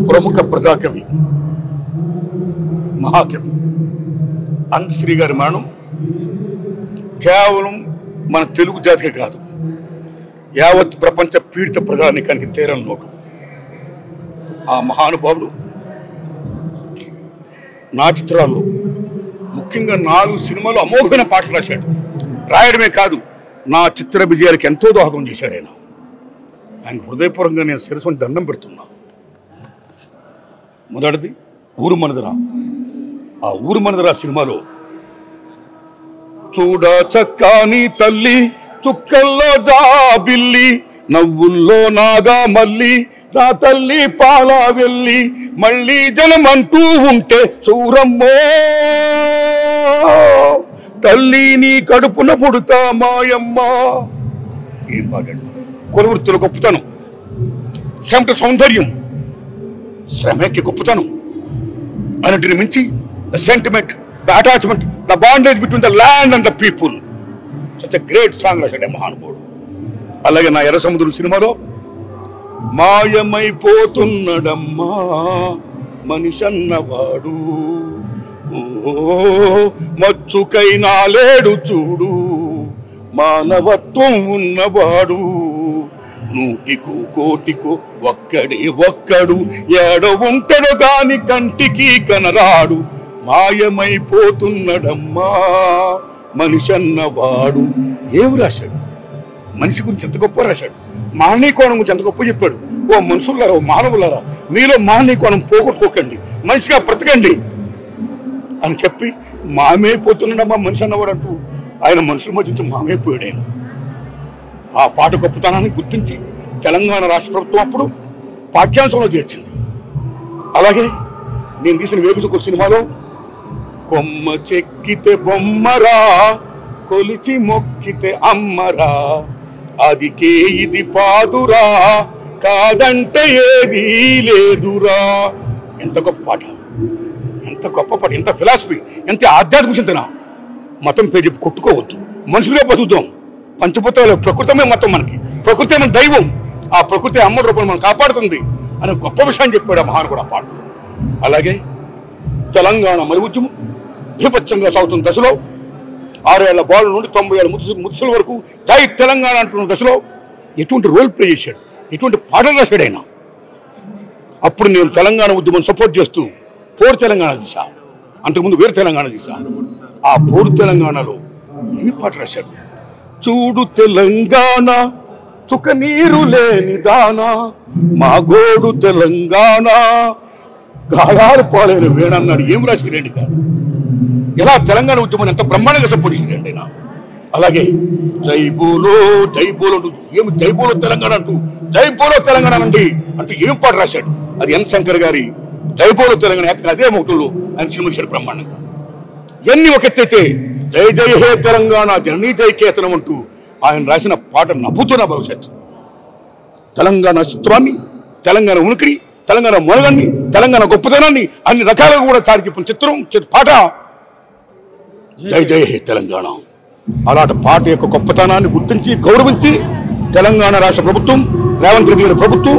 ప్రముఖ ప్రజాకవి మహాకవి అందశ్రీ గారి మరణం కేవలం మన తెలుగు జాతికి కాదు, యావత్ ప్రపంచ పీడిత ప్రజానికానికి తీరని లోటు. ఆ మహానుభావుడు నా చిత్రాల్లో ముఖ్యంగా 4 సినిమాలు అమోఘమైన పాటలు రాశాడు. రాయడమే కాదు, నా చిత్ర విజయాలకు ఎంతో దోహదం చేశాడు ఆయన. ఆయన హృదయపూర్వకంగా నేను శిరస్సుని దండం పెడుతున్నా. మొదటిది ఊరు మనదరా. ఆ ఊరు మనదరా సినిమాలో చూడ చక్కాని తల్లి, చుక్కల్లో జాబిల్లి, నవ్వుల్లో నాగా మల్లి, నా తల్లి పాలా వెళ్ళి, మళ్ళీ జనమంటూ ఉంటే సూరమ్మో తల్లి నీ కడుపున పుడుతా మాయమ్మ. ఏం పాడాడు! కులవృత్తుల గొప్పతనం, శ్రమట సౌందర్యం, శ్రమకి గొప్పతనం, అన్నిటిని మించి the sentiment, the attachment, the bondage between the land and the people. Such a great song రాశాడు మహానుభావుడు. అలాగే నా ఎర్ర సముద్రం సినిమాలో మాయమైపోతున్నడమ్మా మనిషన్నవాడు, ఓ మచ్చుకైనా లేడు చూడు మానవత్వం ఉన్నవాడు, 100కు కోటికు ఒక్కడే ఒక్కడు, ఏడ ఉంటాడు గాని కంటికి కనరాడు, మాయమైపోతున్నడమ్మా మనిషన్నవాడు. ఏమి రాశాడు! మనిషి గురించి ఎంత గొప్ప రాశాడు. మానవీకోణం గురించి ఎంత గొప్ప చెప్పాడు. ఓ మనుషులారా, ఓ మానవులారా, మీలో మానవీకోణం పోగొట్టుకోకండి, మనిషిగా బ్రతకండి అని చెప్పి మామైపోతున్నాడమ్మా మనిషి అన్నవాడు అంటూ ఆయన మనుషుల మధ్య మామైపోయాడు. ఆయన ఆ పాట గొప్పతనాన్ని గుర్తించి తెలంగాణ రాష్ట్ర ప్రభుత్వం అప్పుడు పాఠ్యాంశంలో చేర్చింది. అలాగే నేను తీసిన వేగుచుక్క సినిమాలో కొమ్మ చెక్కితే బొమ్మరా, కొలిచి మొక్కితే అమ్మరా, అదికే ఇది పాదురా, కాదంటే ఏదీ లేదురా. ఎంత గొప్ప పాట, ఎంత గొప్ప పాట, ఎంత ఫిలాసఫీ, ఎంత ఆధ్యాత్మిక చింతన. మతం పేరు చెప్పి కొట్టుకోవద్దు, మనుషులుగా బతుకుతాం. పంచభూతాలు ప్రకృతమే మతం, మనకి ప్రకృతి మన దైవం, ఆ ప్రకృతి అమ్మ రూపం మనం కాపాడుతుంది అనే గొప్ప విషయాన్ని చెప్పాడు ఆ మహానుభావుడు ఆ పాటలు. అలాగే తెలంగాణ మరి ఉద్యమం బీభత్సంగా సాగుతున్న దశలో 6 ఏళ్ల బాలు నుండి 90 ఏళ్ల ముదుసుల వరకు జై తెలంగాణ అంటున్న దశలో ఎటువంటి రోల్ ప్లే చేశాడు, ఎటువంటి పాటలు రాశాడు ఆయన. అప్పుడు నేను తెలంగాణ ఉద్యమం సపోర్ట్ చేస్తూ పోరు తెలంగాణ తీసా, అంతకుముందు వేరు తెలంగాణ తీసా. ఆ పోరు తెలంగాణలో ఈ పాట రాశాడు. చూడు తెలంగాణ చుక్క నీరు లేని దానా, మా గోడు తెలంగాణ గాయాలు పాలైన వేణన్నాడు. ఏం రాశాడండి కాదు, ఎలా తెలంగాణ ఉద్యమం ఎంత బ్రహ్మాండంగా సపోర్ట్ చేశాడండి ఆయన. అలాగే జైబోలో జైబోలో అంటూ, ఏమి జైబోలో తెలంగాణ అంటూ, జైబోలో తెలంగాణ అండి అంటూ ఏం పాట రాశాడు. అది ఎన్ శంకర్ గారి జైబోలో తెలంగాణ యాక్టర్, అదే మొక్కలు ఆయన సినిమా చేశాడు బ్రహ్మాండంగా. ఇవన్నీ ఒక ఎత్తైతే జై జై హే తెలంగాణ జననీ జై కేతనం అంటూ ఆయన రాసిన పాట నవ్వుతున్న భవిష్యత్తు. తెలంగాణ చిత్రాన్ని, తెలంగాణ ఉనికిని, తెలంగాణ మొనగాన్ని, తెలంగాణ గొప్పతనాన్ని అన్ని రకాలుగా కూడా చాటిచెప్పిన చిత్రం పాట జై జై హే తెలంగాణ. అలాంటి పాట యొక్క గొప్పతనాన్ని గుర్తించి గౌరవించి తెలంగాణ రాష్ట్ర ప్రభుత్వం, రేవంత్ రెడ్డి గారి ప్రభుత్వం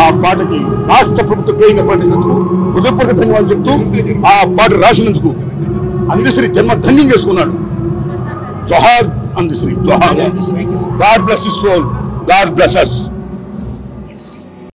ఆ పాటకి రాష్ట్ర ప్రభుత్వ గేయంగా ప్రకటించినందుకు హృదయపూర్వక ధన్యవాదాలు చెప్తూ ఆ పాట రాసినందుకు అందశ్రీ జన్మ ధన్యం చేసుకున్నాడు. జోహార్ అందశ్రీ, జోహార్ Andesri. God bless his soul, God bless us.